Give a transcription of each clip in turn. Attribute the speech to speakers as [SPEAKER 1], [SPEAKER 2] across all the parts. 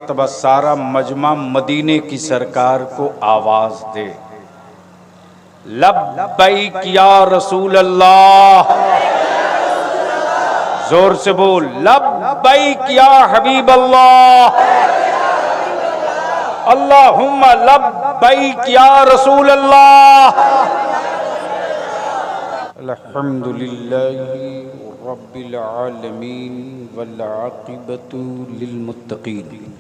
[SPEAKER 1] तब सारा मजमा मदीने की सरकार को आवाज दे, लब्बैक या रसूल अल्लाह। जोर से बोल, लब्बैक या हबीब अल्लाह, अल्लाहुम्मा लब्बैक या रसूल अल्लाह। अल्हम्दुलिल्लाहि रब्बिल आलमीन वल आक़िबतु लिल मुत्तक़ीन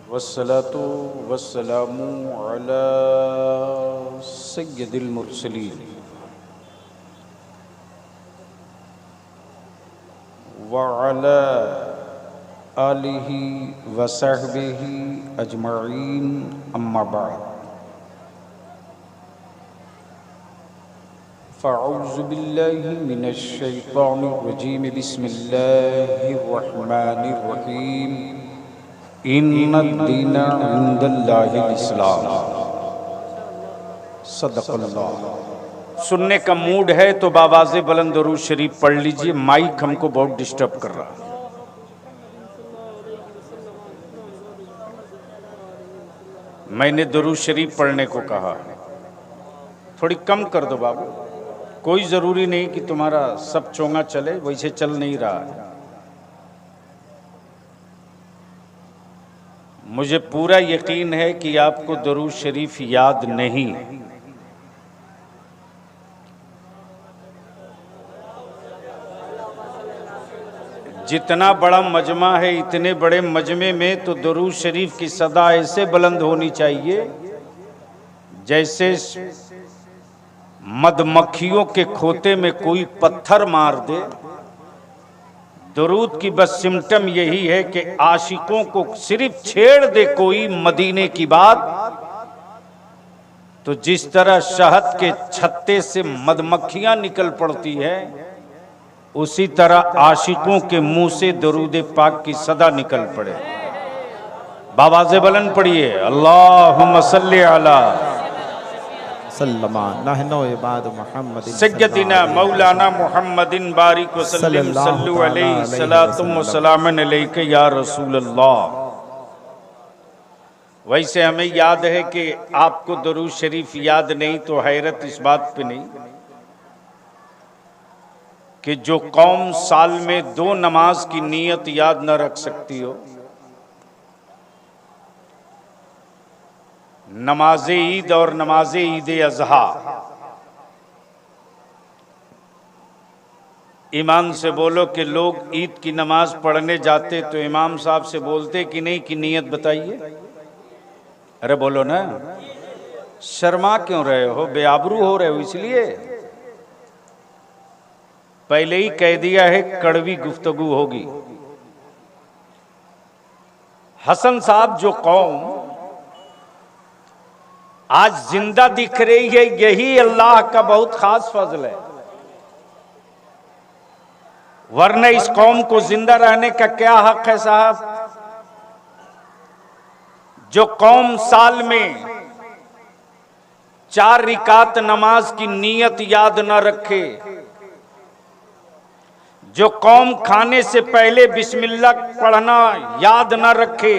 [SPEAKER 1] वस्सलातु वस्सलामु अला सय्यदिल मुरसलीन व अला आलिहि व सहबिहि अजमईन, अम्मा बाद। फ़अऊज़ु बिल्लाहि मिनश शैतानिर रजीम, बिस्मिल्लाहिर रहमानिर रहीम। इन्नद्दीना इंदल्लाहिल इस्लाम। सदक़ल्लाह। सुनने का मूड है तो बावाज़े बुलंद दुरूद शरीफ पढ़ लीजिए। माइक हमको बहुत डिस्टर्ब कर रहा है। मैंने दुरूद शरीफ पढ़ने को कहा, थोड़ी कम कर दो बाबू। कोई ज़रूरी नहीं कि तुम्हारा सब चोंगा चले, वैसे चल नहीं रहा है। मुझे पूरा यकीन है कि आपको दुरूद शरीफ याद नहीं। जितना बड़ा मजमा है, इतने बड़े मजमे में तो दुरूद शरीफ की सदा ऐसे बुलंद होनी चाहिए जैसे मधुमक्खियों के खोते में कोई पत्थर मार दे। दुरूद की बस सिम्टम यही है कि आशिकों को सिर्फ छेड़ दे कोई मदीने की बात, तो जिस तरह शहद के छत्ते से मधुमक्खियां निकल पड़ती है, उसी तरह आशिकों के मुंह से दुरूद पाक की सदा निकल पड़े। बावाज़े बुलंद पढ़िए, अल्लाहुम्मा सल्ली अला सय्यदिना मौलाना मुहम्मदिन बारिक वसल्लम सल्लु अलैहि सलातुम व सलामन अलैका या रसूल अल्लाह। वैसे हमें याद है कि आपको दुरूद शरीफ याद नहीं, तो हैरत इस बात पे नहीं कि जो कौम साल में 2 नमाज की नीयत याद न रख सकती हो, नमाज ईद और नमाज ईद अज़हा। ईमान से बोलो कि लोग ईद की नमाज पढ़ने जाते तो इमाम साहब से बोलते कि नहीं कि नियत बताइए। अरे बोलो ना, शर्मा क्यों रहे हो, बेआबरू हो रहे हो। इसलिए पहले ही कह दिया है, कड़वी गुफ्तगू होगी। हसन साहब जो कौम आज जिंदा दिख रही है, यही अल्लाह का बहुत खास फजल है, वरना इस कौम को जिंदा रहने का क्या हक है साहब। जो कौम साल में 4 रिकात नमाज की नीयत याद न रखे, जो कौम खाने से पहले बिस्मिल्लाह पढ़ना याद न रखे,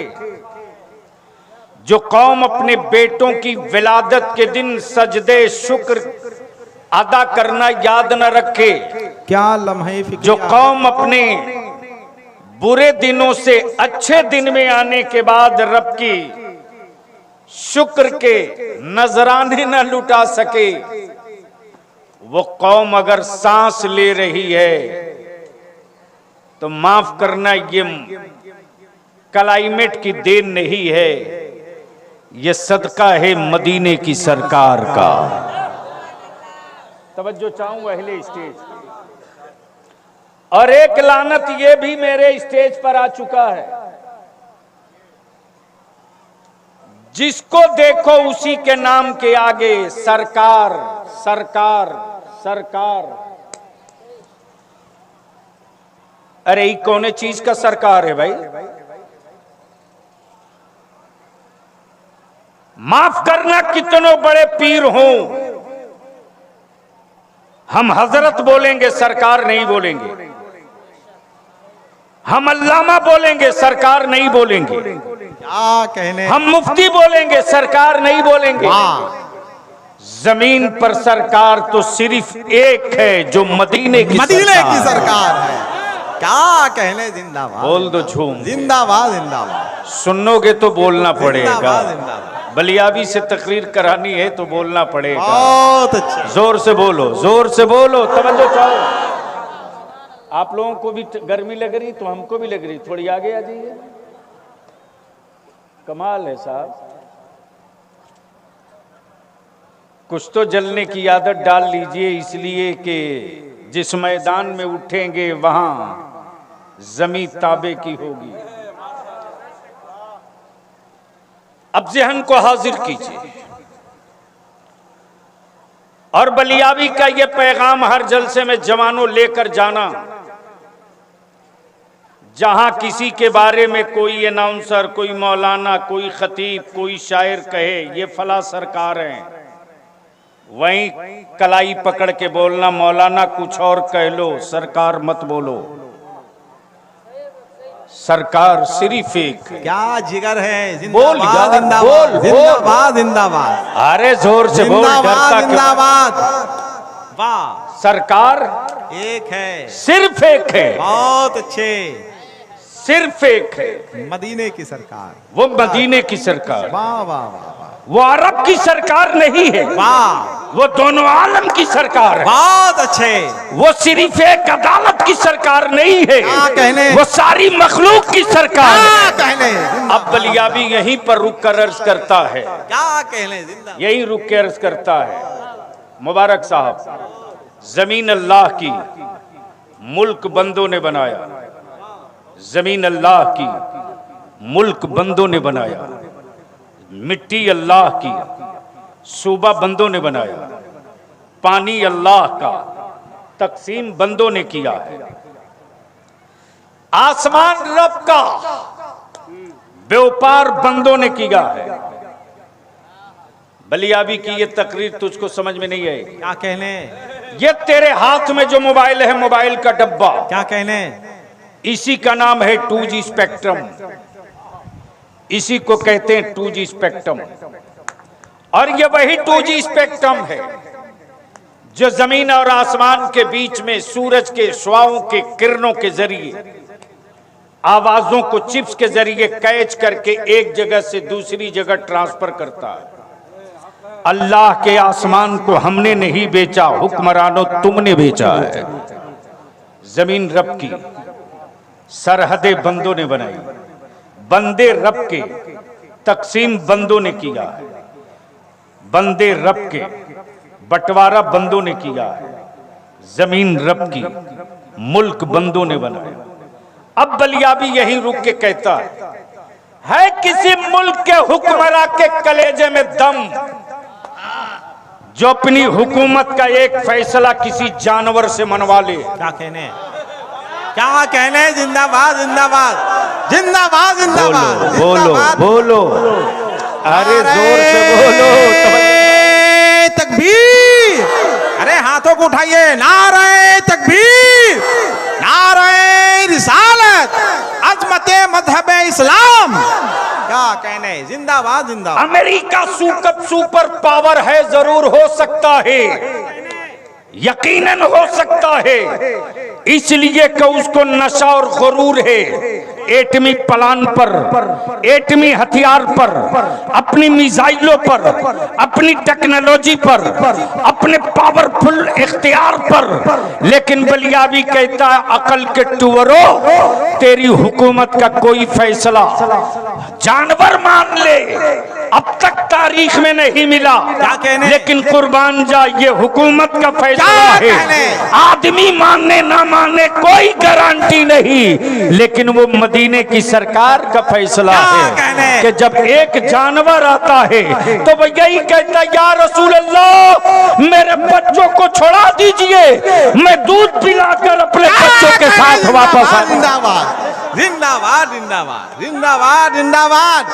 [SPEAKER 1] जो कौम अपने बेटों की विलादत के दिन सजदे शुक्र अदा करना याद न रखे,
[SPEAKER 2] क्या लम्हे फिक्र,
[SPEAKER 1] जो कौम अपने बुरे दिनों से अच्छे दिन में आने के बाद रब की शुक्र के नजराने न लुटा सके, वो कौम अगर सांस ले रही है तो माफ करना, ये क्लाइमेट की देन नहीं है, ये सदका है मदीने की सरकार का। तवज्जो चाहूं अहले स्टेज। और एक लानत ये भी मेरे स्टेज पर आ चुका है, जिसको देखो उसी के नाम के आगे सरकार सरकार सरकार। अरे ये कौन चीज का सरकार है भाई? माफ करना, कितनों बड़े पीर हों, हम हजरत बोलेंगे, सरकार नहीं बोलेंगे। हम अल्लामा बोलेंगे, सरकार नहीं बोलेंगे।
[SPEAKER 2] क्या कहने,
[SPEAKER 1] हम मुफ्ती बोलेंगे, सरकार नहीं बोलेंगे।
[SPEAKER 2] वाह,
[SPEAKER 1] जमीन पर सरकार तो सिर्फ एक है, जो मदीने की
[SPEAKER 2] सरकार है। क्या कहने, जिंदाबाद।
[SPEAKER 1] बोल दो झूम,
[SPEAKER 2] जिंदाबाद जिंदाबाद।
[SPEAKER 1] सुनोगे तो बोलना पड़ेगा।
[SPEAKER 2] जिंदाबाद जिंदाबाद।
[SPEAKER 1] बलियाबी से तकरीर करानी है तो बोलना पड़ेगा।
[SPEAKER 2] बहुत अच्छा।
[SPEAKER 1] जोर से बोलो, जोर से बोलो, तवज्जो चाहो। आप लोगों को भी गर्मी लग रही तो हमको भी लग रही, थोड़ी आगे आ जाइए। कमाल है साहब, कुछ तो जलने की आदत डाल लीजिए, इसलिए कि जिस मैदान में उठेंगे वहां जमी ताबे की होगी। अब ज़हन को हाजिर कीजिए और बलियाबी का यह पैगाम हर जलसे में जवानों लेकर जाना, जहां किसी के बारे में कोई अनाउंसर, कोई मौलाना, कोई खतीब, कोई शायर कहे ये फला सरकार है, वहीं कलाई पकड़ के बोलना मौलाना कुछ और कह लो, सरकार मत बोलो। सरकार सिर्फ एक है।
[SPEAKER 2] क्या जिगर है,
[SPEAKER 1] बोल
[SPEAKER 2] जिंदाबाद
[SPEAKER 1] यार,
[SPEAKER 2] जिंदाबाद
[SPEAKER 1] बोल,
[SPEAKER 2] जिंदाबाद जिंदाबाद।
[SPEAKER 1] अरे जोर से बोल, डरता क्यों?
[SPEAKER 2] जिंदाबाद। वाह,
[SPEAKER 1] सरकार
[SPEAKER 2] एक है,
[SPEAKER 1] सिर्फ एक है,
[SPEAKER 2] बहुत अच्छे,
[SPEAKER 1] सिर्फ एक है,
[SPEAKER 2] मदीने की सरकार।
[SPEAKER 1] वो मदीने की सरकार।
[SPEAKER 2] वाह वाह वाह वाह,
[SPEAKER 1] वो अरब की सरकार नहीं है,
[SPEAKER 2] वाह,
[SPEAKER 1] वो दोनों आलम की सरकार है।
[SPEAKER 2] बहुत अच्छे।
[SPEAKER 1] वो सिर्फ एक अदालत की सरकार नहीं है,
[SPEAKER 2] क्या कहने,
[SPEAKER 1] वो सारी मखलूक की सरकार
[SPEAKER 2] क्या
[SPEAKER 1] है।
[SPEAKER 2] कहने।
[SPEAKER 1] अब बलियाबी यहीं पर रुक कर अर्ज करता है,
[SPEAKER 2] क्या कहने, जिंदाबाद।
[SPEAKER 1] यही रुक के अर्ज करता है। मुबारक साहब, जमीन अल्लाह की, मुल्क बंदों ने बनाया। जमीन अल्लाह की, मुल्क बंदों ने बनाया। मिट्टी अल्लाह की, सूबा बंदों ने बनाया। पानी अल्लाह का, तकसीम बंदों ने किया है। आसमान रब का, व्यापार बंदों ने किया है। बलियाबी की ये तकरीर तुझको समझ में नहीं आएगी।
[SPEAKER 2] क्या कहने,
[SPEAKER 1] ये तेरे हाथ में जो मोबाइल है, मोबाइल का डब्बा,
[SPEAKER 2] क्या कहने,
[SPEAKER 1] इसी का नाम है 2G स्पेक्ट्रम। इसी को कहते हैं 2G स्पेक्ट्रम। और ये वही 2G स्पेक्ट्रम है जो जमीन और आसमान के बीच में सूरज के शुआओं के किरणों के जरिए, आवाजों को चिप्स के जरिए कैच करके एक जगह से दूसरी जगह ट्रांसफर करता है। अल्लाह के आसमान को हमने नहीं बेचा, हुक्मरानों तुमने बेचा है। जमीन रब की, सरहदें बंदों ने बनाई, बंदे रब के, तकसीम बंदों ने किया है। बंदे रब के, बंटवारा बंदों ने किया है। जमीन रब की, मुल्क बंदों ने बनाया। अब बलियाबी यही रुक के कहता है किसी मुल्क के हुक्मरान के कलेजे में दम, जो अपनी हुकूमत का एक फैसला किसी जानवर से मनवा ले।
[SPEAKER 2] क्या कहने, क्या कहने, जिंदाबाद जिंदाबाद जिंदाबाद जिंदाबाद।
[SPEAKER 1] बोलो बोलो, अरे जोर से बोलो,
[SPEAKER 2] तकबीर। अरे हाथों को उठाइए, नारे तकबीर, नारे रिसालत, अजमते मजहब इस्लाम। क्या कहने, जिंदाबाद जिंदाबाद।
[SPEAKER 1] अमेरिका सुपर पावर है, जरूर हो सकता है, यकीनन हो सकता है, इसलिए कि उसको नशा और गुरूर है एटमी प्लान पर, एटमी हथियार पर, अपनी मिसाइलों पर, अपनी टेक्नोलॉजी पर, अपने पावरफुल इख्तियार पर। लेकिन बलियाबी कहता है अकल के टुवरो, तेरी हुकूमत का कोई फैसला जानवर मान ले, अब तक तारीख में नहीं मिला।
[SPEAKER 2] क्या कहने,
[SPEAKER 1] लेकिन कुर्बान जा, ये हुकूमत का फैसला है। आदमी मानने ना मानने कोई गारंटी नहीं, लेकिन वो मदीने की सरकार का फैसला है कि जब एक जानवर आता है तो वो यही कहता, या रसूल अल्लाह मेरे बच्चों को छोड़ा दीजिए, मैं दूध पिलाकर अपने बच्चों के साथ वापस आ।
[SPEAKER 2] जिंदाबाद जिंदाबाद जिंदाबाद जिंदाबाद जिंदाबाद।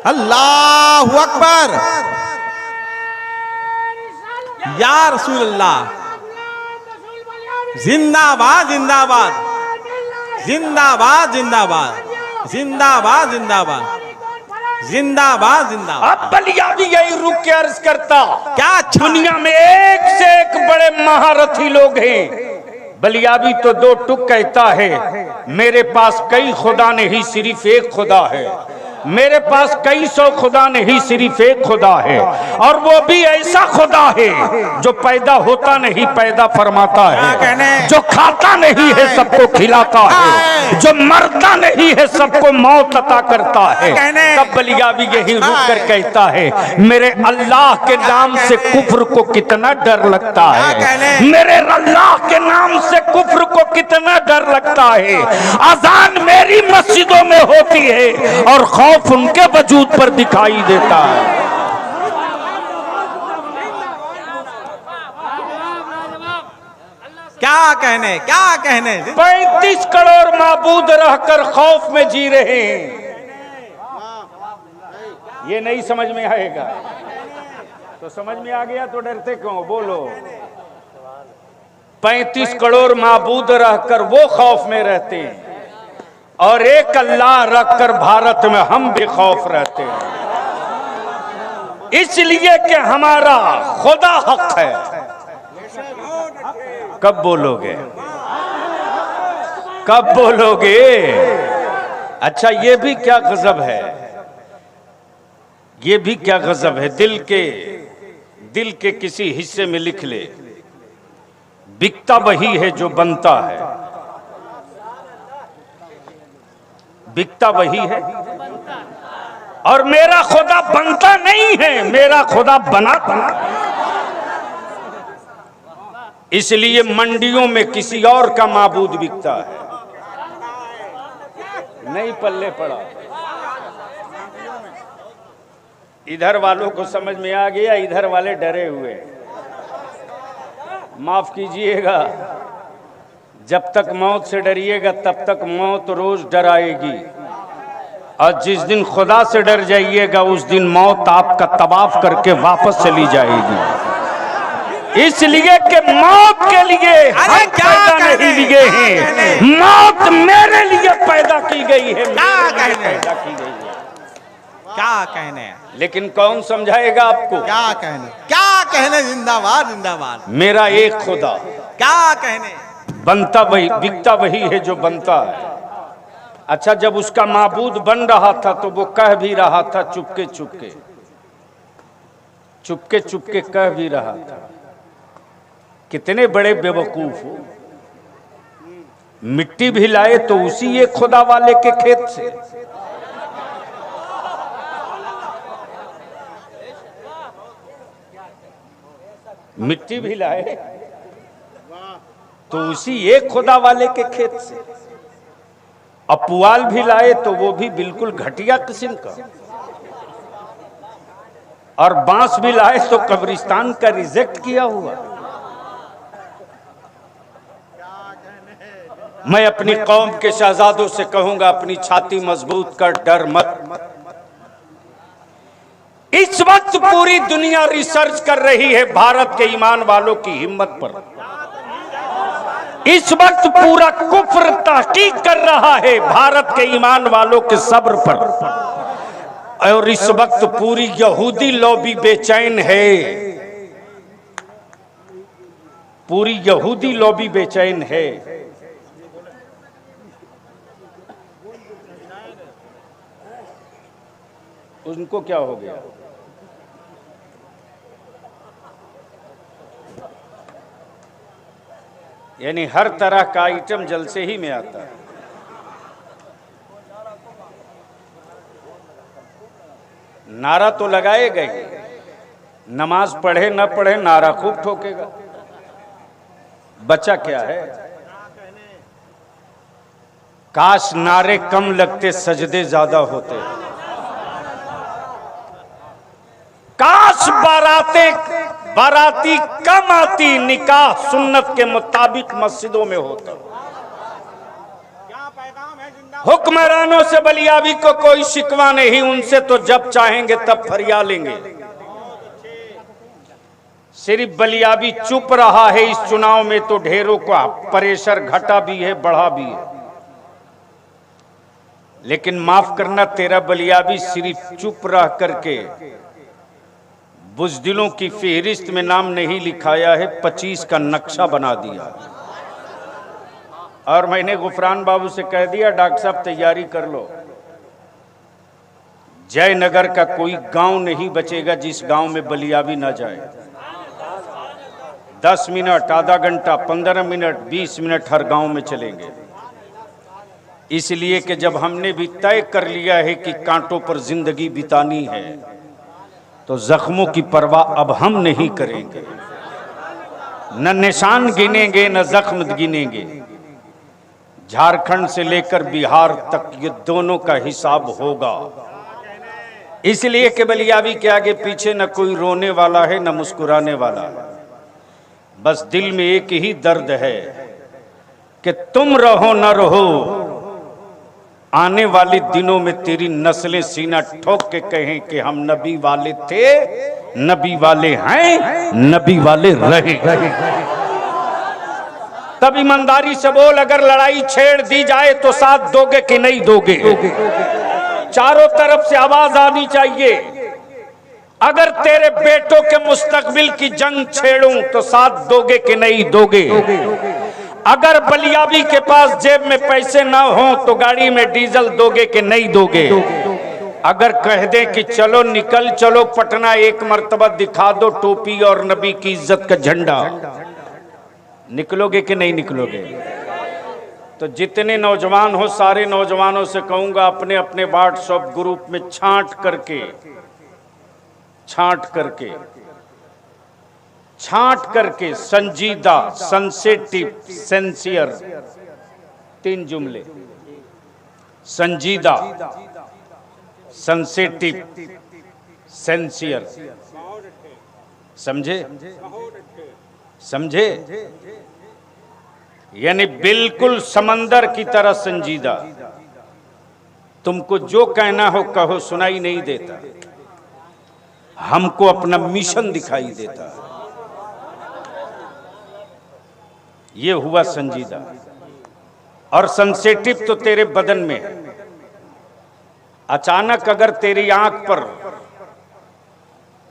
[SPEAKER 2] अल्लाहु अकबर, या रसूल अल्लाह। जिंदाबाद जिंदाबाद जिंदाबाद जिंदाबाद जिंदाबाद जिंदाबाद जिंदाबाद जिंदाबाद।
[SPEAKER 1] अब बलिया भी यही रुक के अर्ज करता,
[SPEAKER 2] क्या अच्छा
[SPEAKER 1] दुनिया में एक से एक बड़े महारथी लोग हैं। बलियाबी तो दो टुक कहता है, मेरे पास कई खुदा नहीं सिर्फ एक खुदा है। मेरे पास कई सौ खुदा नहीं सिर्फ एक खुदा है, और वो भी ऐसा खुदा है जो पैदा होता नहीं पैदा फरमाता है, जो खाता नहीं है सबको खिलाता है, जो मरता नहीं है सबको मौत अता करता है। तब बलियाबी यही रुक कर कहता है, मेरे अल्लाह के नाम से कुफ्र को कितना डर लगता है, मेरे अल्लाह के नाम से कुफ्र को कितना डर लगता है। अजान मेरी मस्जिदों में होती है और खौफ उनके वजूद पर दिखाई देता है।
[SPEAKER 2] क्या कहने क्या कहने।
[SPEAKER 1] 35 करोड़ माबूद रहकर खौफ में जी रहे हैं। ये नहीं समझ में आएगा तो समझ में आ गया तो डरते क्यों, बोलो। 35 करोड़ माबूद रहकर वो खौफ में रहते हैं, और एक अल्लाह रखकर भारत में हम भी खौफ रहते हैं, इसलिए कि हमारा खुदा हक है। कब बोलोगे, कब बोलोगे? अच्छा, ये भी क्या गजब है, ये भी क्या गजब है। दिल के किसी हिस्से में लिख ले, बिकता वही है जो बनता है, बिकता वही है। और मेरा खुदा बनता नहीं है, मेरा खुदा बनाता। इसलिए मंडियों में किसी और का माबूद बिकता है, नहीं पल्ले पड़ा। इधर वालों को समझ में आ गया, इधर वाले डरे हुए। माफ कीजिएगा, जब तक मौत से डरिएगा तब तक मौत रोज डराएगी, और जिस दिन खुदा से डर जाइएगा उस दिन मौत आपका तवाफ करके वापस चली जाएगी। इसलिए कि मौत के लिए हम पैदा नहीं लिए हैं, मौत मेरे लिए पैदा की गई है, पैदा की गई है।
[SPEAKER 2] क्या कहने,
[SPEAKER 1] लेकिन कौन समझाएगा आपको?
[SPEAKER 2] क्या कहने, क्या कहने। जिंदाबाद जिंदाबाद।
[SPEAKER 1] मेरा एक खुदा,
[SPEAKER 2] क्या कहने।
[SPEAKER 1] बनता वही, बिकता वही है जो बनता है। अच्छा, जब उसका माबूद बन रहा था तो वो कह भी रहा था चुपके चुपके, चुपके चुपके कह भी रहा था। कितने बड़े बेवकूफ हो, मिट्टी भी लाए तो उसी एक खुदा वाले के खेत से। मिट्टी भी लाए तो उसी एक खुदा वाले के खेत से। अपुआल भी लाए तो वो भी बिल्कुल घटिया किस्म का, और बांस भी लाए तो कब्रिस्तान का रिजेक्ट किया हुआ। मैं अपनी कौम के शहजादों से कहूंगा, अपनी छाती मजबूत कर, डर मत। इस वक्त पूरी दुनिया रिसर्च कर रही है भारत के ईमान वालों की हिम्मत पर। इस वक्त पूरा कुफ्र तहकीक कर रहा है भारत के ईमान वालों के सब्र पर। और इस वक्त पूरी यहूदी लॉबी बेचैन है, पूरी यहूदी लॉबी बेचैन है। उनको क्या हो गया? यानी हर तरह का आइटम जलसे ही में आता है। नारा तो लगाए गए, नमाज पढ़े न पढ़े नारा खूब ठोकेगा। बचा क्या है? काश नारे कम लगते, सजदे ज्यादा होते। काश बाराती कम आती, निकाह सुन्नत के मुताबिक मस्जिदों में होता। हुक्मरानों से बलियाबी को कोई शिकवा नहीं, उनसे तो जब चाहेंगे तब फरिया लेंगे। सिर्फ बलियाबी चुप रहा है इस चुनाव में तो ढेरों का प्रेशर घटा भी है, बढ़ा भी है। लेकिन माफ करना, तेरा बलियाबी सिर्फ चुप रह करके बुज़दिलों की फेहरिस्त में नाम नहीं लिखाया है, 25 का नक्शा बना दिया। और मैंने गुफरान बाबू से कह दिया, डॉक्टर साहब तैयारी कर लो, जयनगर का कोई गांव नहीं बचेगा जिस गांव में बलियाबी ना जाए। 10 मिनट, आधा घंटा, 15 मिनट, 20 मिनट हर गांव में चलेंगे। इसलिए कि जब हमने भी तय कर लिया है कि कांटों पर जिंदगी बितानी है, तो जख्मों की परवाह अब हम नहीं करेंगे। न निशान गिनेंगे, न जख्म गिनेंगे। झारखंड से लेकर बिहार तक ये दोनों का हिसाब होगा। इसलिए कि बलियाबी के आगे पीछे न कोई रोने वाला है, न मुस्कुराने वाला है। बस दिल में एक ही दर्द है कि तुम रहो न रहो, आने वाले दिनों में तेरी नस्लें सीना ठोक के कहें कि हम नबी वाले थे, नबी वाले हैं, नबी वाले रहे। तब ईमानदारी से बोल, अगर लड़ाई छेड़ दी जाए तो साथ दोगे कि नहीं दोगे? चारों तरफ से आवाज आनी चाहिए। अगर तेरे बेटों के मुस्तकबिल की जंग छेड़ूं तो साथ दोगे कि नहीं दोगे? अगर बलियाबी के पास जेब में पैसे ना हो तो गाड़ी में डीजल दोगे कि नहीं दोगे? अगर कह दे कि चलो निकल चलो पटना, एक मर्तबा दिखा दो टोपी और नबी की इज्जत का झंडा, निकलोगे कि नहीं निकलोगे? तो जितने नौजवान हो, सारे नौजवानों से कहूंगा, अपने अपने व्हाट्सएप ग्रुप में छांट करके संजीदा, सेंसिटिव, सेंसियर, 3 जुमले, संजीदा, सेंसिटिव, सेंसियर, समझे? यानी बिल्कुल समंदर की तरह संजीदा। तुमको जो कहना हो कहो, सुनाई नहीं देता, हमको अपना मिशन दिखाई देता। ये हुआ संजीदा। और सेंसिटिव तो तेरे बदन में है। अचानक अगर तेरी आंख पर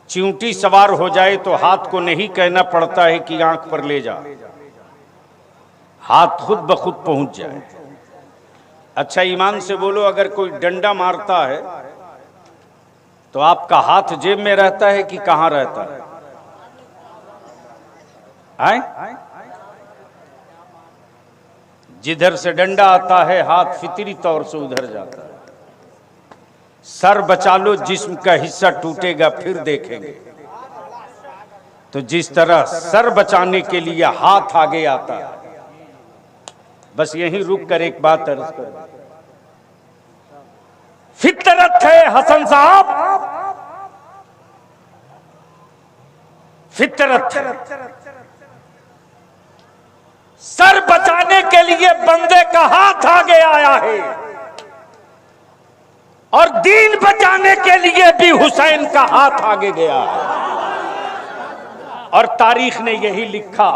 [SPEAKER 1] चींटी सवार हो जाए तो हाथ को नहीं कहना पड़ता है कि आंख पर ले जा, हाथ खुद ब खुद पहुंच जाए। अच्छा ईमान से बोलो, अगर कोई डंडा मारता है तो आपका हाथ जेब में रहता है कि कहां रहता है? आए? जिधर से डंडा आता है हाथ फितरी तौर से उधर जाता है। सर बचा लो, जिस्म का हिस्सा टूटेगा फिर देखेंगे। तो जिस तरह सर बचाने के लिए हाथ आगे आता है। बस यहीं रुक कर एक बात अर्ज कर, फितरत है हसन साहब, फितरत है। सर बचाने के लिए बंदे का हाथ आगे आया है, और दीन बचाने के लिए भी हुसैन का हाथ आगे गया है। और तारीख ने यही लिखा,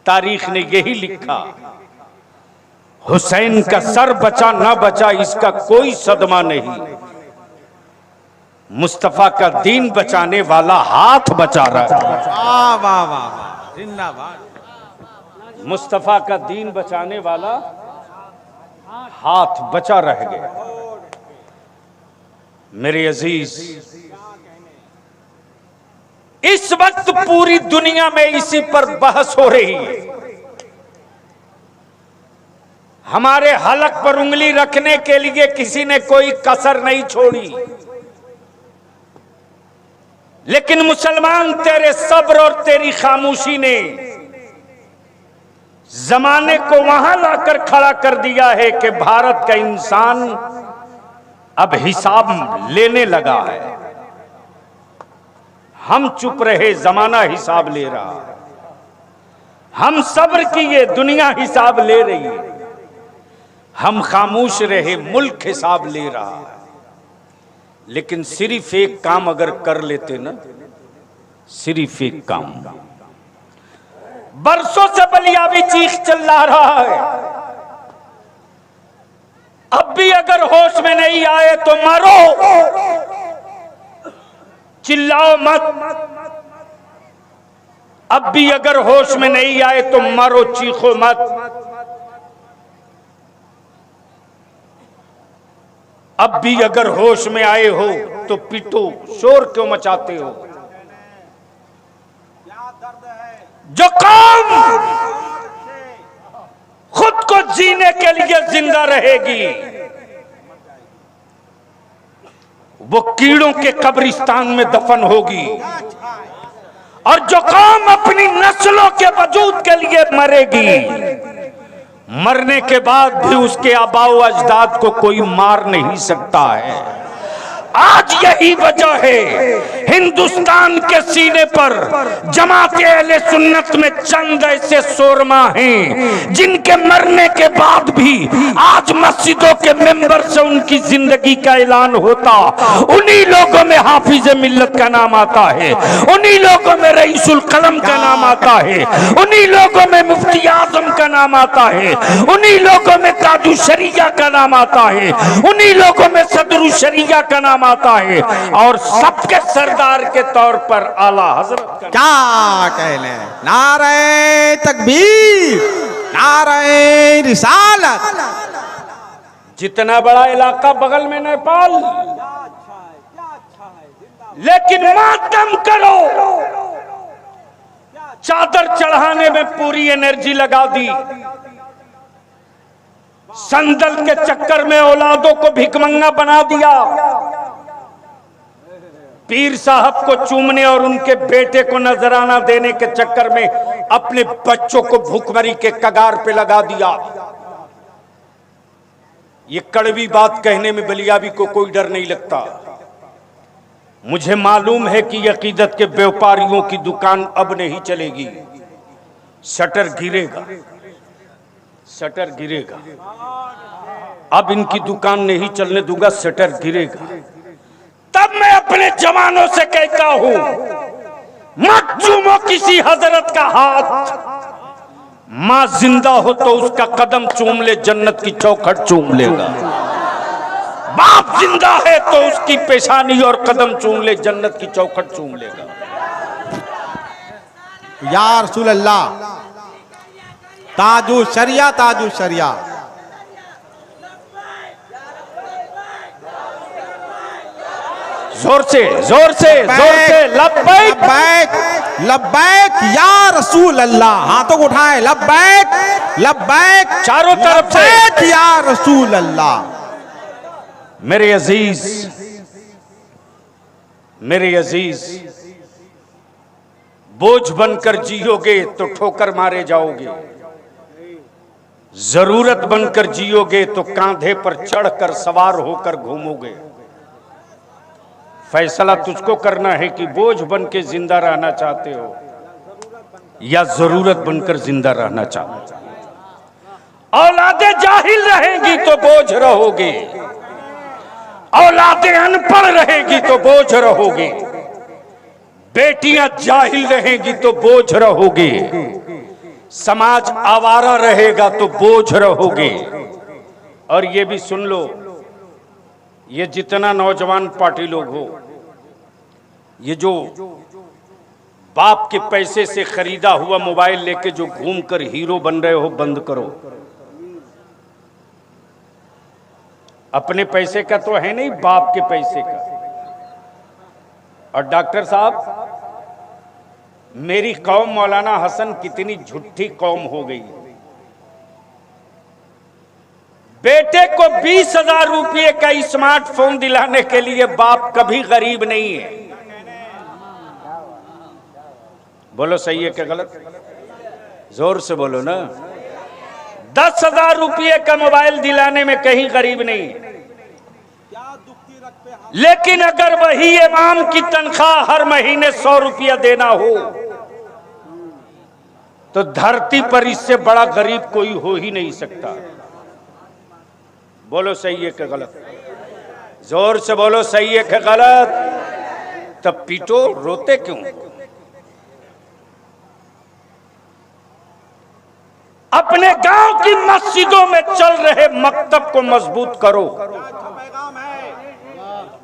[SPEAKER 1] तारीख ने यही लिखा, हुसैन का सर बचा ना बचा इसका कोई सदमा नहीं, मुस्तफा का दीन बचाने वाला हाथ बचा रहा है।
[SPEAKER 2] वाह वाह वाह, जिंदाबाद।
[SPEAKER 1] मुस्तफा का दीन बचाने वाला हाथ बचा रह गया। मेरे अजीज, इस वक्त पूरी दुनिया में इसी पर बहस हो रही है। हमारे हलक पर उंगली रखने के लिए किसी ने कोई कसर नहीं छोड़ी। लेकिन मुसलमान, तेरे सब्र और तेरी खामोशी ने जमाने को वहां लाकर खड़ा कर दिया है कि भारत का इंसान अब हिसाब लेने लगा है। हम चुप रहे, जमाना हिसाब ले रहा है। हम सब्र किए, दुनिया हिसाब ले रही है। हम खामोश रहे, मुल्क हिसाब ले रहा है। लेकिन सिर्फ एक काम अगर कर लेते ना, सिर्फ एक काम। बरसों से बलियावी चीख चिल्ला रहा है, अब भी अगर होश में नहीं आए तो मरो, चिल्लाओ मत। अब भी अगर होश में नहीं आए तो मरो, चीखो मत। अब भी अगर होश में आए हो तो पिटो, शोर क्यों मचाते हो? जो कौम खुद को जीने के लिए जिंदा रहेगी, वो कीड़ों के कब्रिस्तान में दफन होगी। और जो कौम अपनी नस्लों के वजूद के लिए मरेगी, मरने के बाद भी उसके आबाओ अजदाद को कोई मार नहीं सकता है। आज यही वजह है हिंदुस्तान के सीने पर जमाते अहले सुन्नत में चंद ऐसे शोरमा हैं जिनके मरने के बाद भी आज मस्जिदों के मेंबर से उनकी जिंदगी का ऐलान होता। उन्हीं लोगों में हाफिज मिल्लत का नाम आता है, उन्हीं लोगों में रईसुल कलम का नाम आता है, उन्हीं लोगों में मुफ्ती आजम का नाम आता है, उन्हीं लोगों में कादू शरिया का नाम आता है, उन्हीं लोगों में सदरू शरिया का नाम आता है, और सबके सरदार के तौर पर आला हजरत का।
[SPEAKER 2] क्या कहने, नारे तकबीर, नारे रिसालत।
[SPEAKER 1] जितना बड़ा इलाका बगल में नेपाल, लेकिन मातम करो, चादर चढ़ाने में पूरी एनर्जी लगा दी। संदल के चक्कर में औलादों को भिकमंगा बना दिया। पीर साहब को चूमने और उनके बेटे को नजराना देने के चक्कर में अपने बच्चों को भूखमरी के कगार पे लगा दिया। ये कड़वी बात कहने में बलियावी को कोई डर नहीं लगता। मुझे मालूम है कि अकीदत के व्यापारियों की दुकान अब नहीं चलेगी, शटर गिरेगा, शटर गिरेगा। अब इनकी दुकान नहीं चलने दूंगा, शटर गिरेगा। तब मैं अपने जवानों से कहता हूं, मत चूमो किसी हजरत का हाथ। मां जिंदा हो तो उसका कदम चूम ले, जन्नत की चौखट चूम लेगा। बाप जिंदा है तो उसकी पेशानी और कदम चूम ले, जन्नत की चौखट चूम लेगा।
[SPEAKER 2] या रसूल अल्लाह, ताजु शरिया, ताजु शरिया।
[SPEAKER 1] जोर से, जोर से, जोर से, लब्बैक,
[SPEAKER 2] लब्बैक, लब्बैक या रसूल अल्लाह। हाथों को उठाए, लब्बैक, लब्बैक,
[SPEAKER 1] चारों तरफ से
[SPEAKER 2] लब्बैक या रसूल अल्लाह।
[SPEAKER 1] मेरे अजीज, मेरे अजीज, बोझ बनकर जियोगे तो ठोकर मारे जाओगे, जरूरत बनकर जियोगे तो कांधे पर चढ़कर सवार होकर घूमोगे। फैसला तुझको करना है कि बोझ बन के जिंदा रहना चाहते हो या जरूरत बनकर जिंदा रहना चाहते हो। औलादे जाहिल रहेंगी तो बोझ रहोगे, औलादे अनपढ़ रहेगी तो बोझ रहोगे, बेटियां जाहिल रहेंगी तो बोझ रहोगे, समाज आवारा रहेगा तो बोझ रहोगे। और ये भी सुन लो, ये जितना नौजवान पार्टी लोग हो, ये जो बाप के पैसे से खरीदा हुआ मोबाइल लेके जो घूमकर हीरो बन रहे हो, बंद करो। अपने पैसे का तो है नहीं, बाप के पैसे का। और डॉक्टर साहब, मेरी कौम मौलाना हसन कितनी झूठी कौम हो गई। बेटे को 20,000 रुपये का स्मार्टफोन दिलाने के लिए बाप कभी गरीब नहीं है। बोलो सही है क्या गलत? जोर से बोलो ना। 10,000 रुपये का मोबाइल दिलाने में कहीं गरीब नहीं। लेकिन अगर वही इमाम की तनख्वाह हर महीने 100 रुपया देना हो तो धरती पर इससे बड़ा गरीब कोई हो ही नहीं सकता। बोलो सही है क्या गलत? जोर से बोलो सही है क्या गलत? तब पीटो, रोते क्यों? अपने गांव की मस्जिदों में चल रहे मकतब को मजबूत करो।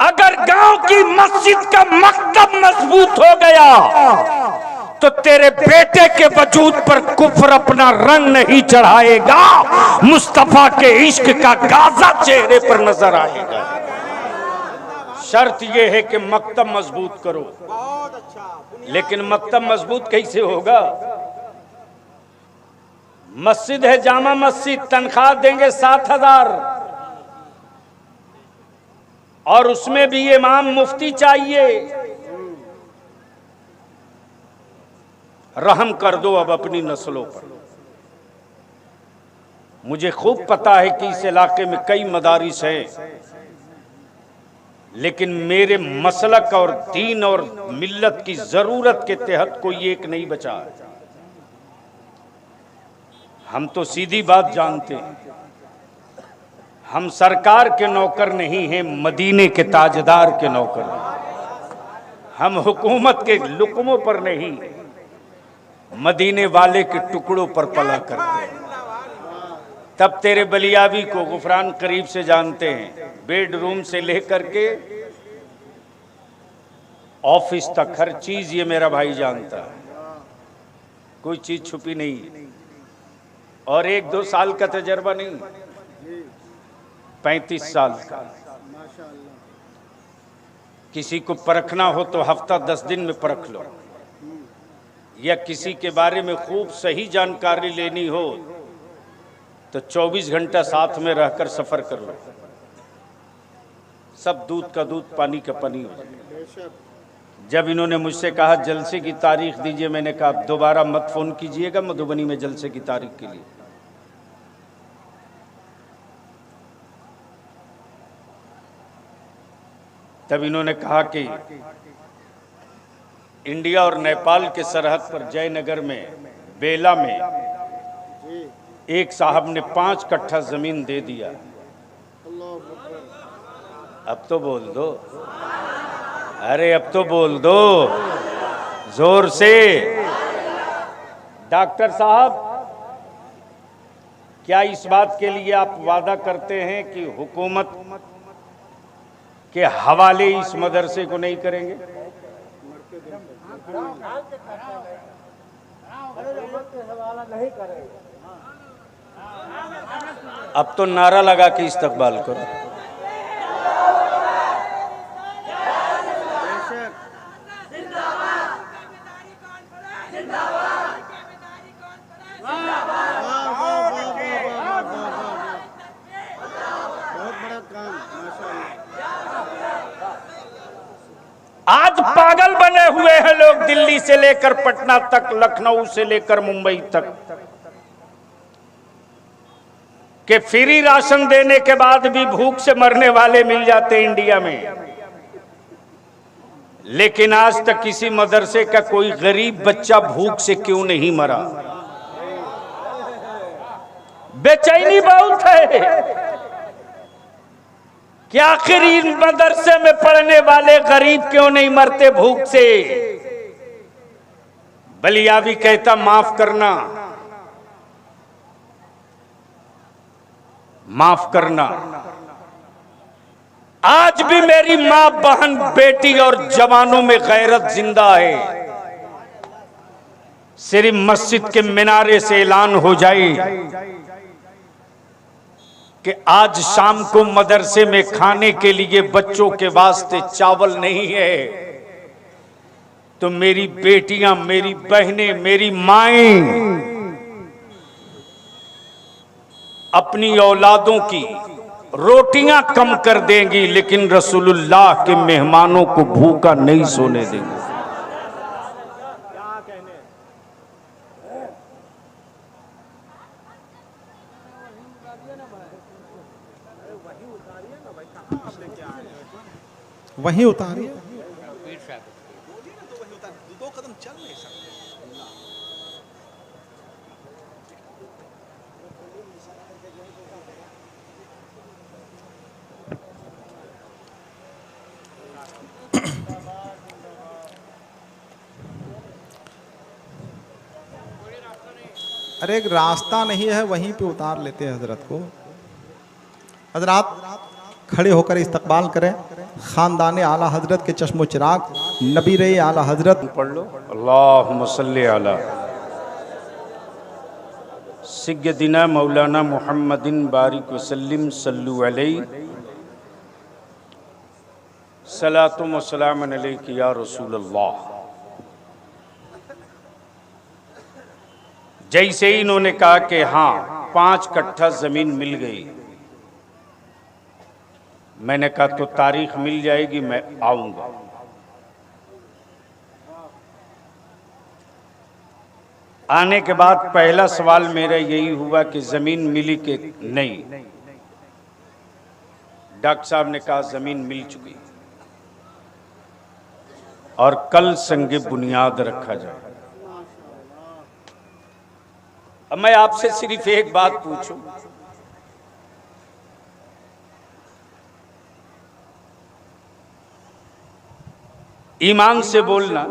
[SPEAKER 1] अगर गांव की मस्जिद का मकतब मजबूत हो गया तो तेरे बेटे के वजूद पर कुफ्र अपना रंग नहीं चढ़ाएगा, मुस्तफा के इश्क का गाजा चेहरे पर नजर आएगा। शर्त यह है कि मकतब मजबूत करो। लेकिन मकतब मजबूत कैसे होगा? मस्जिद है जामा मस्जिद, तनख्वाह देंगे 7,000 और उसमें भी इमाम मुफ्ती चाहिए। रहम कर दो अब अपनी नस्लों पर। मुझे खूब पता है कि इस इलाके में कई मदारिस हैं, लेकिन मेरे मसलक और दीन और मिल्लत की जरूरत के तहत कोई एक नहीं बचा। हम तो सीधी बात जानते हैं, हम सरकार के नौकर नहीं हैं, मदीने के ताजदार के नौकर हैं। हम हुकूमत के लुकमों पर नहीं, मदीने वाले के टुकड़ों पर पला करते हैं। तब तेरे बलियावी को गुफरान करीब से जानते हैं, बेडरूम से लेकर के ऑफिस तक हर चीज ये मेरा भाई जानता है, कोई चीज छुपी नहीं। और 1-2 साल का तजर्बा नहीं, 35 साल का। किसी को परखना हो तो हफ्ता 10 दिन में परख लो, या किसी के बारे में खूब सही जानकारी लेनी हो तो 24 घंटा साथ में रहकर सफर कर लो, सब दूध का दूध पानी का पानी हो जाए। जब इन्होंने मुझसे कहा जलसे की तारीख दीजिए, मैंने कहा दोबारा मत फोन कीजिएगा मधुबनी में जलसे की तारीख के लिए। तब इन्होंने कहा कि इंडिया और नेपाल के सरहद पर जयनगर में बेला में एक साहब ने 5 कट्ठा जमीन दे दिया। अब तो बोल दो, अरे अब तो बोल दो जोर से। डॉक्टर साहब, क्या इस बात के लिए आप वादा करते हैं कि हुकूमत के हवाले इस मदरसे को नहीं करेंगे? अब तो नारा लगा के इस्तकबाल करो। आज पागल बने हुए हैं लोग, दिल्ली से लेकर पटना तक, लखनऊ से लेकर मुंबई तक, कि फ्री राशन देने के बाद भी भूख से मरने वाले मिल जाते इंडिया में। लेकिन आज तक किसी मदरसे का कोई गरीब बच्चा भूख से क्यों नहीं मरा? बेचैनी बहुत है कि आखिर इन मदरसे में पढ़ने वाले गरीब क्यों नहीं मरते भूख से? बलियावी कहता माफ करना, माफ करना। आज भी मेरी मां, बहन, बेटी और जवानों में गैरत जिंदा है। सिर्फ मस्जिद के मिनारे से ऐलान हो जाए कि आज शाम को मदरसे में खाने के लिए बच्चों के वास्ते चावल नहीं है, तो मेरी बेटियां, मेरी बहनें, मेरी माएं अपनी औलादों की रोटियां कम कर देंगी, लेकिन रसूलुल्लाह के मेहमानों को भूखा नहीं सोने देंगे।
[SPEAKER 2] वहीं उतारिए। अरे एक रास्ता नहीं है, वहीं पे उतार लेते हैं हजरत को। हजरत खड़े होकर इस्तकबाल करें खानदान आला हजरत के चश्मो चिराग नबी रहे आला हजरत।
[SPEAKER 1] पढ़ लो अल्लाहुम्मा सल्ली अला सय्यदिना मौलाना मुहम्मदिन बारिक वसल्लिम सल्लु अलैहि सलातुम व सलामुन अलैका या रसूल अल्लाह। जैसे ही इन्होंने कहा कि हाँ 5 कट्ठा जमीन मिल गई, मैंने कहा तो तारीख मिल जाएगी, मैं आऊंगा। आने के बाद पहला सवाल मेरा यही हुआ कि जमीन मिली कि नहीं। डॉक्टर साहब ने कहा जमीन मिल चुकी और कल संगे बुनियाद रखा जाए। अब मैं आपसे सिर्फ एक बात पूछूं, ईमान से बोलना,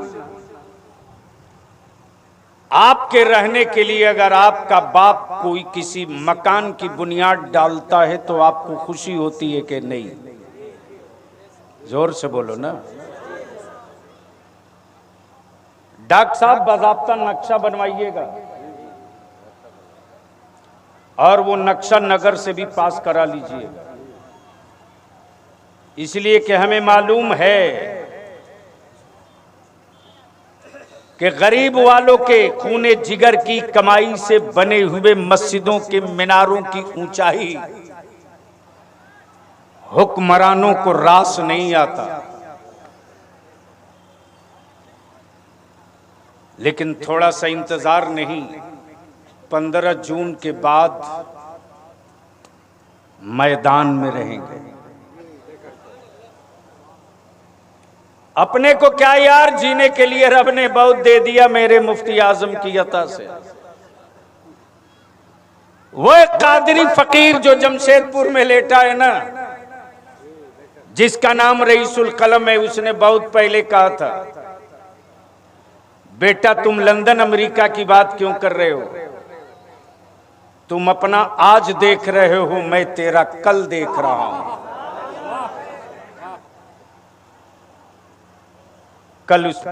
[SPEAKER 1] आपके रहने के लिए अगर आपका बाप कोई किसी मकान की बुनियाद डालता है तो आपको खुशी होती है कि नहीं? जोर से बोलो ना। डॉक्टर साहब बाज़ाब्ता नक्शा बनवाइएगा और वो नक्शा नगर से भी पास करा लीजिएगा, इसलिए कि हमें मालूम है कि गरीब वालों के खूने जिगर की कमाई से बने हुए मस्जिदों के मीनारों की ऊंचाई हुक्मरानों को रास नहीं आता। लेकिन थोड़ा सा इंतजार नहीं, 15 जून के बाद मैदान में रहेंगे। अपने को क्या यार, जीने के लिए रब ने बहुत दे दिया मेरे मुफ्ती आजम की अता से। वो कादरी फकीर जो जमशेदपुर में लेटा है ना, जिसका नाम रईसुल कलम है, उसने बहुत पहले कहा था, बेटा तुम लंदन अमेरिका की बात क्यों कर रहे हो? तुम अपना आज देख रहे हो, मैं तेरा कल देख रहा हूं। कल उस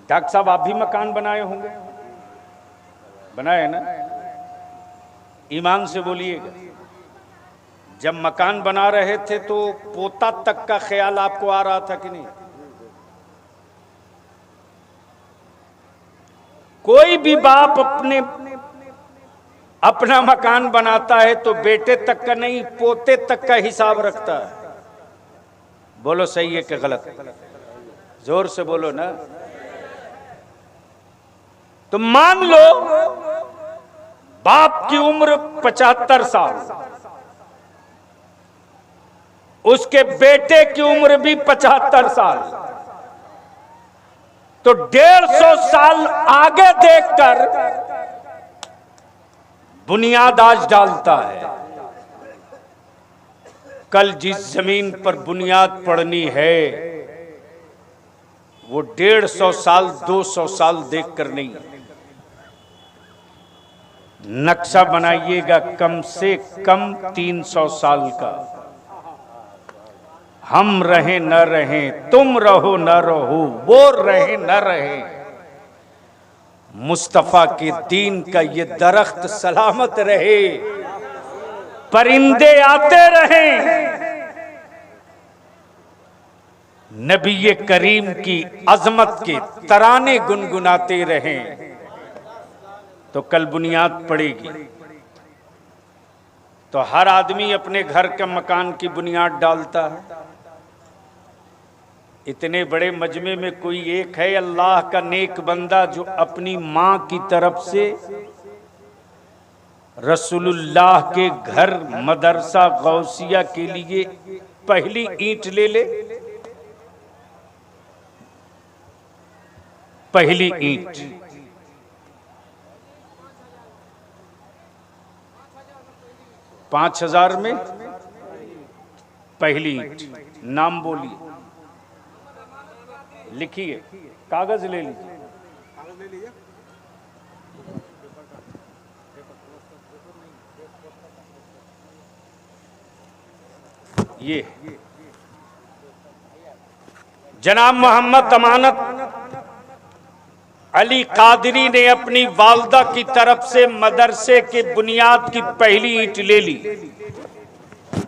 [SPEAKER 1] डॉक्टर साहब आप भी मकान बनाए होंगे, बनाए ना? ईमान से बोलिएगा, जब मकान बना रहे थे तो पोता तक का ख्याल आपको आ रहा था कि नहीं? कोई भी बाप अपना मकान बनाता है तो बेटे तक का नहीं, पोते तक का हिसाब रखता है। बोलो सही है कि गलत? जोर से बोलो ना। तो मान लो बाप की उम्र 75 साल, उसके बेटे की उम्र भी 75 साल, तो 150 साल आगे देखकर बुनियाद आज डालता है। कल जिस जमीन पर बुनियाद पड़नी है वो 150 साल 200 साल देखकर नहीं, नक्शा बनाइएगा कम से कम 300 साल का। हम रहे न रहे, तुम रहो न रहो, वो रहे न रहे, मुस्तफा के दीन का ये दरख्त सलामत रहे, परिंदे आते रहें, नबी करीम की अजमत के तराने गुनगुनाते रहें, तो कल बुनियाद पड़ेगी। तो हर आदमी अपने घर के मकान की बुनियाद डालता है। इतने बड़े मजमे में कोई एक है अल्लाह का नेक बंदा जो अपनी मां की तरफ से रसूलुल्लाह के घर मदरसा गौसिया के लिए पहली ईंट ले ले, पहली ईंट। $5,000 में पहली ईंट। नाम बोलिए, लिखिए, कागज ले लीजिए। ये जनाब मोहम्मद अमानत अली कादरी ने अपनी वालदा की तरफ से मदरसे के बुनियाद की पहली ईंट ले ली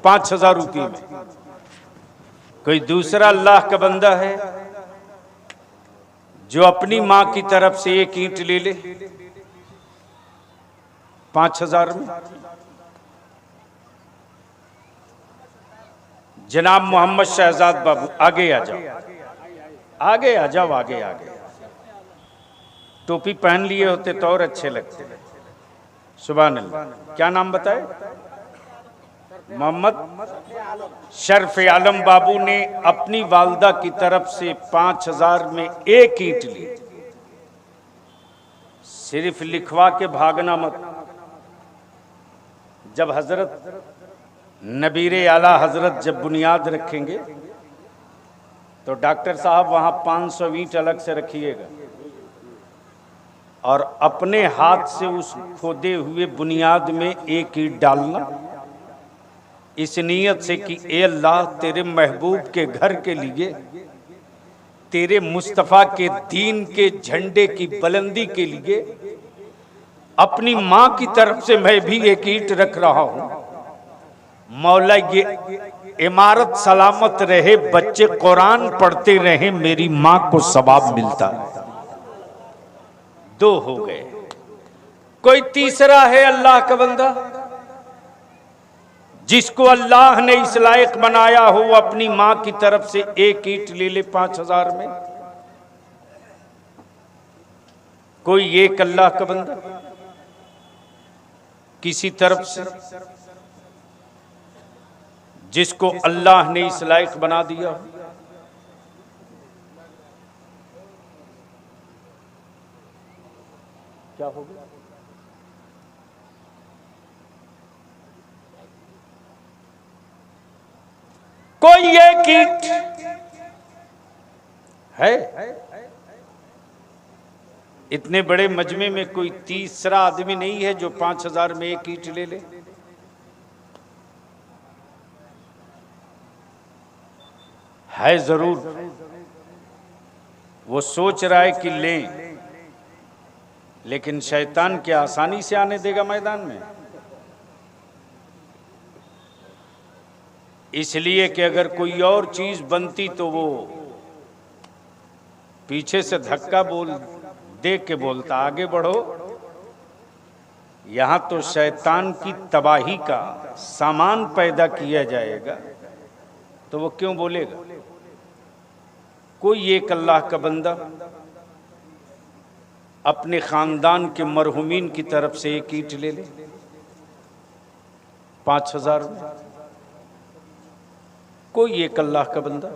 [SPEAKER 1] 5,000 रुपये में। कोई दूसरा अल्लाह का बंदा है जो अपनी मां की तरफ से एक ईंट ले ले 5,000 में? जनाब मोहम्मद शहजाद बाबू आगे आ जाओ, आगे आ जाओ, आगे आ गए। टोपी पहन लिए होते तो और अच्छे लगते। सुभान अल्लाह। क्या नाम बताए? मोहम्मद शर्फ आलम बाबू ने अपनी वालदा की तरफ से 5,000 में एक ईंट ली। सिर्फ लिखवा के भागना मत। जब हजरत नबीरे आला हजरत जब बुनियाद रखेंगे तो डॉक्टर साहब वहां 500 ईंट अलग से रखिएगा और अपने हाथ से उस खोदे हुए बुनियाद में एक ईंट डालना, इस नीयत से कि ए अल्लाह तेरे महबूब के घर के लिए, तेरे मुस्तफ़ा के दीन के झंडे की बुलंदी के लिए अपनी मां की तरफ से मैं भी एक ईंट रख रहा हूं। मौला ये इमारत सलामत रहे, बच्चे कुरान पढ़ते रहे, मेरी मां को सवाब मिलता। 2 हो गए। कोई तीसरा है अल्लाह का बंदा जिसको अल्लाह ने इस लायक बनाया हो अपनी मां की तरफ से एक ईंट ले ले 5,000 में? कोई एक अल्लाह का बंदा किसी तरफ से जिसको अल्लाह ने इस लायक बना दिया हो? क्या हो गया? कोई एक ईंट है? इतने बड़े मजमे में कोई तीसरा आदमी नहीं है जो 5,000 में एक ईंट ले ले? है जरूर। वो सोच रहा है कि लें, लेकिन शैतान क्या आसानी से आने देगा मैदान में? इसलिए कि अगर कोई और चीज बनती तो वो पीछे से धक्का दे के बोलता आगे बढ़ो। यहां तो शैतान की तबाही का सामान पैदा किया जाएगा तो वो क्यों बोलेगा? कोई एक अल्लाह का बंदा अपने खानदान के मरहुमीन की तरफ से एक ईंट ले ले 5,000 में? कोई एक अल्लाह का बंदा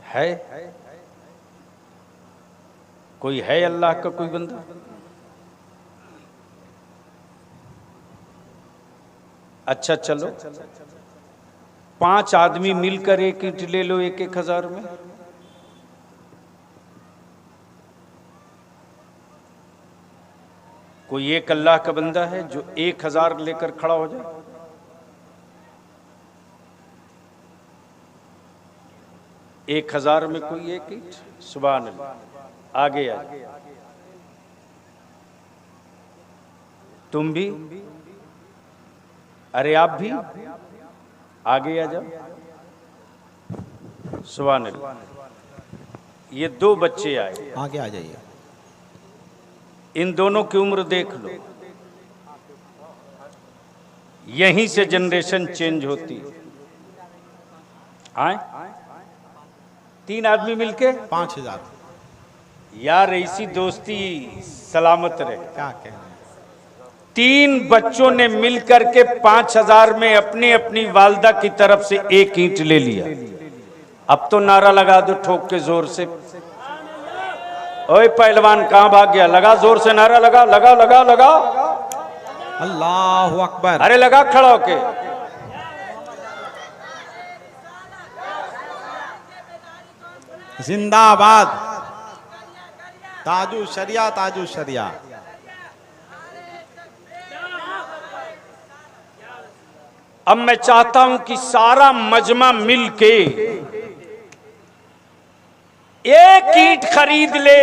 [SPEAKER 1] है? कोई है अल्लाह का कोई बंदा? अच्छा चलो 5 आदमी मिलकर एक ईंट ले लो 1,000 में। कोई एक अल्लाह का बंदा है जो 1,000 लेकर खड़ा हो जाए? एक 1,000 में कोई एक ईंट? सुभान अल्लाह। आगे आ, तुम भी, अरे आप भी आगे आ जाओ। सुभान अल्लाह। ये 2 बच्चे आए,
[SPEAKER 2] आगे आ जाइए।
[SPEAKER 1] इन दोनों की उम्र देख लो। यहीं से जनरेशन चेंज होती। आए 3 आदमी मिलके
[SPEAKER 2] 5,000।
[SPEAKER 1] यार ऐसी दोस्ती सलामत रहे।
[SPEAKER 2] क्या कहना?
[SPEAKER 1] 3 बच्चों ने मिलकर के 5,000 में अपनी अपनी वालदा की तरफ से एक ईंट ले लिया। अब तो नारा लगा दो ठोक के जोर से। ओए पहलवान कहां भाग गया? लगा जोर से नारा, लगा लगा लगा लगा।
[SPEAKER 2] अल्लाहु अकबर।
[SPEAKER 1] अरे लगा खड़ा होके।
[SPEAKER 2] जिंदाबाद ताजु शरिया, ताजु शरिया।
[SPEAKER 1] अब मैं चाहता हूं कि सारा मजमा मिलके एक ईंट खरीद ले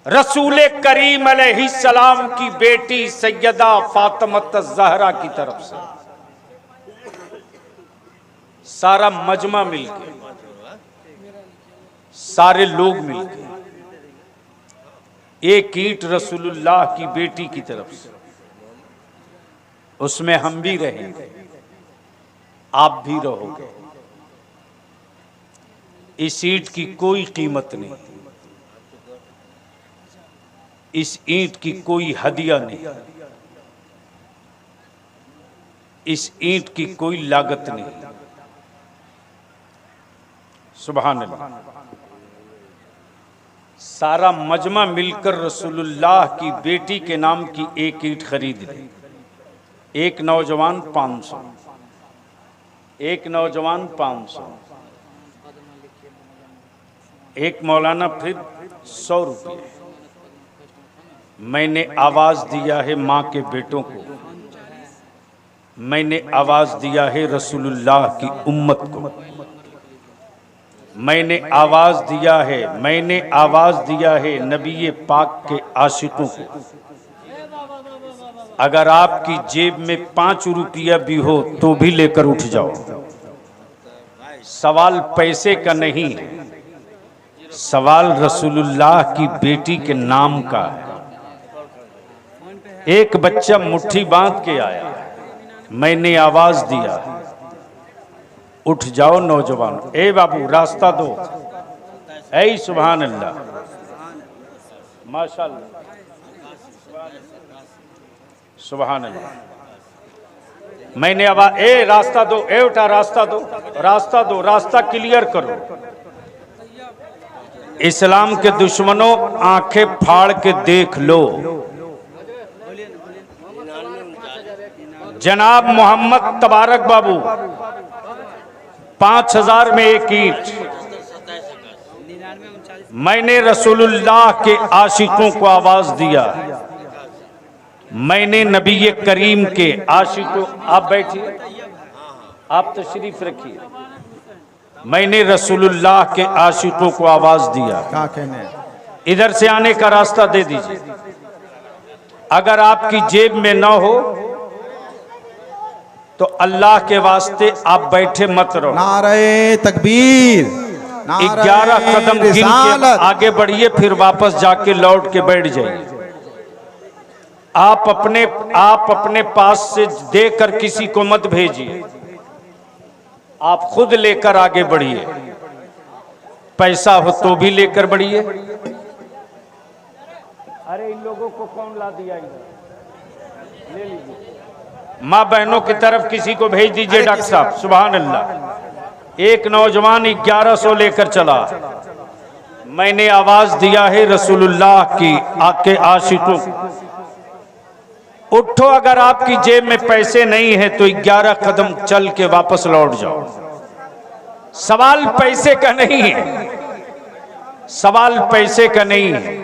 [SPEAKER 1] रसूल करीम अलैहिस्सलाम की बेटी सैयदा फातिमा ज़हरा की तरफ से। सारा मजमा मिलके, सारे लोग मिलके एक ईंट रसूलुल्लाह की बेटी की तरफ से, उसमें हम भी रहेंगे, आप भी रहोगे। इस ईंट की कोई कीमत नहीं, इस ईंट की कोई हदिया नहीं, इस ईंट की कोई लागत नहीं। सुभान अल्लाह। सारा मजमा मिलकर रसूलुल्लाह की बेटी के नाम की एक ईंट खरीद ली। एक नौजवान 500, एक नौजवान 500, एक मौलाना फिर 100 रुपये। मैंने आवाज दिया है माँ के बेटों को, मैंने आवाज दिया है रसूलुल्लाह की उम्मत को, मैंने आवाज दिया है, मैंने आवाज दिया है नबी पाक के आशिकों को। अगर आपकी जेब में 5 रुपया भी हो तो भी लेकर उठ जाओ। सवाल पैसे का नहीं है, सवाल रसूलुल्लाह की बेटी के नाम का है। एक बच्चा मुट्ठी बांध के आया, मैंने आवाज दिया, उठ जाओ नौजवान, ए बाबू रास्ता दो। ऐ सुभान अल्लाह, माशाअल्लाह, सुभान अल्लाह। मैंने आवाज, ए रास्ता दो, ए उठा रास्ता दो, रास्ता दो, रास्ता क्लियर करो। इस्लाम के दुश्मनों, आंखें फाड़ के देख लो, जनाब मोहम्मद तबारक बाबू 5000 में एक ईंट। मैंने रसूलुल्लाह के आशिकों को आवाज दिया, मैंने नबी करीम के आशिकों, आप बैठिए, आप तशरीफ रखिए, मैंने रसूलुल्लाह के आशिकों को आवाज दिया,
[SPEAKER 2] क्या कहने,
[SPEAKER 1] इधर से आने का रास्ता दे दीजिए। अगर आपकी जेब में न हो तो अल्लाह के वास्ते आप बैठे मत रहो।
[SPEAKER 2] नारे तकबीर,
[SPEAKER 1] 11 कदम गिन के आगे बढ़िए, फिर वापस जाके लौट के बैठ जाइए। आप अपने पास से देकर किसी को मत भेजिए, आप खुद लेकर आगे बढ़िए। पैसा हो तो भी लेकर बढ़िए। अरे इन लोगों को कौन ला दिया इधर, ले लीजिए। माँ बहनों की तरफ किसी को भेज दीजिए डॉक्टर साहब। सुभान अल्लाह। एक नौजवान 1100 लेकर चला, मैंने आवाज दिया है रसूलुल्लाह की आके आशिकों, उठो, अगर आपकी जेब में पैसे नहीं है तो 11 कदम चल के वापस लौट जाओ। सवाल पैसे का नहीं है, सवाल पैसे का नहीं है।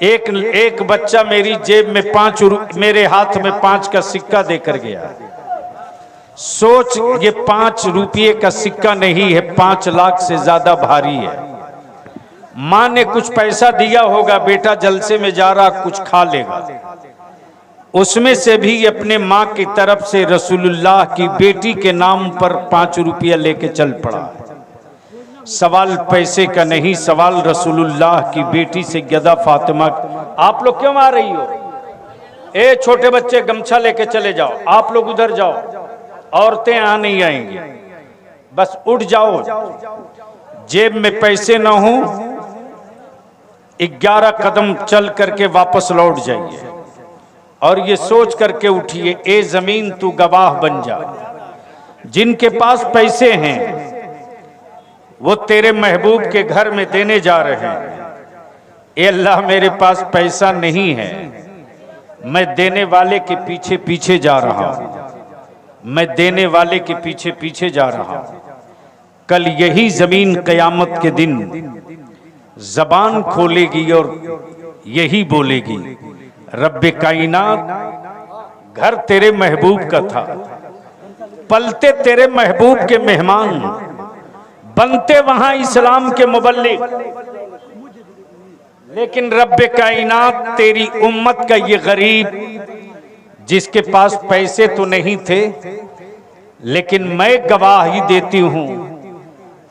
[SPEAKER 1] एक बच्चा मेरी जेब में मेरे हाथ में 5 का सिक्का देकर गया। सोच, ये 5 रुपये का सिक्का नहीं है, 5 लाख से ज्यादा भारी है। माँ ने कुछ पैसा दिया होगा, बेटा जलसे में जा रहा कुछ खा लेगा, उसमें से भी अपने माँ की तरफ से रसूलुल्लाह की बेटी के नाम पर 5 रुपया लेके चल पड़ा। सवाल पैसे का नहीं, सवाल रसूलुल्लाह की बेटी से गदा फातिमा। आप लोग क्यों आ रही हो? ए छोटे बच्चे गमछा लेके चले जाओ, आप लोग उधर जाओ, औरतें आ नहीं आएंगी, बस उठ जाओ। जेब में पैसे ना हो, 11 कदम चल करके वापस लौट जाइए और ये सोच करके उठिए, ए जमीन तू गवाह बन जा। जिनके पास पैसे हैं वो तेरे महबूब के घर में देने जा रहे हैं। ए अल्लाह, मेरे पास पैसा नहीं है, मैं देने वाले के पीछे पीछे जा रहा हूं, मैं देने वाले के पीछे पीछे जा रहा हूं। कल यही जमीन कयामत के दिन जबान खोलेगी और यही बोलेगी, रब्बे कायनात घर तेरे महबूब का था, पलते तेरे महबूब के मेहमान, बनते वहां इस्लाम के मुबल्लिग। लेकिन रब्बे कायनात तेरी उम्मत का ये गरीब, जिसके पास पैसे तो नहीं थे, लेकिन मैं गवाही देती हूं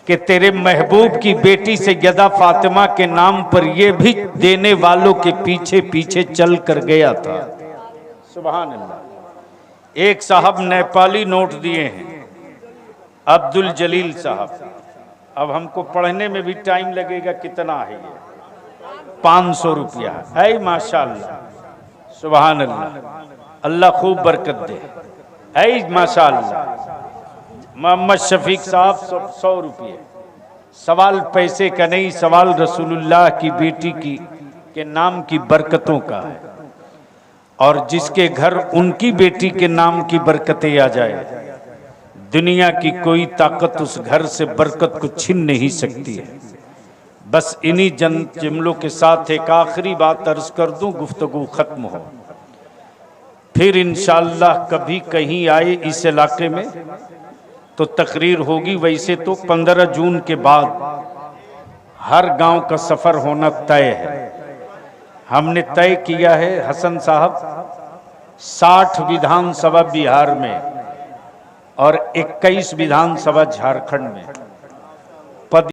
[SPEAKER 1] कि तेरे महबूब की बेटी सैयदा फातिमा के नाम पर ये भी देने वालों के पीछे पीछे चल कर गया था। सुभान अल्लाह। एक साहब नेपाली नोट दिए हैं, अब्दुल जलील साहब। अब हमको पढ़ने में भी टाइम लगेगा, कितना है ये? 500 रुपया। ऐ माशाअल्लाह, सुभान अल्लाह, अल्लाह खूब बरकत दे। ऐ माशाअल्लाह। मोहम्मद शफीक साहब 100 रुपये। सवाल पैसे का नहीं, सवाल रसूलुल्लाह की बेटी की के नाम की बरकतों का है। और जिसके घर उनकी बेटी के नाम की बरकतें आ जाए, दुनिया की कोई ताकत उस घर से बरकत को छीन नहीं सकती है। बस इन्हीं जुमलों के साथ एक आखिरी बात अर्ज कर दूं, गुफ्तगू खत्म हो। फिर इंशाअल्लाह कभी कहीं आए इस इलाके में तो तकरीर होगी। वैसे तो 15 जून के बाद हर गांव का सफर होना तय है। हमने तय किया है हसन साहब 60 विधानसभा बिहार में और 21 विधानसभा झारखंड में।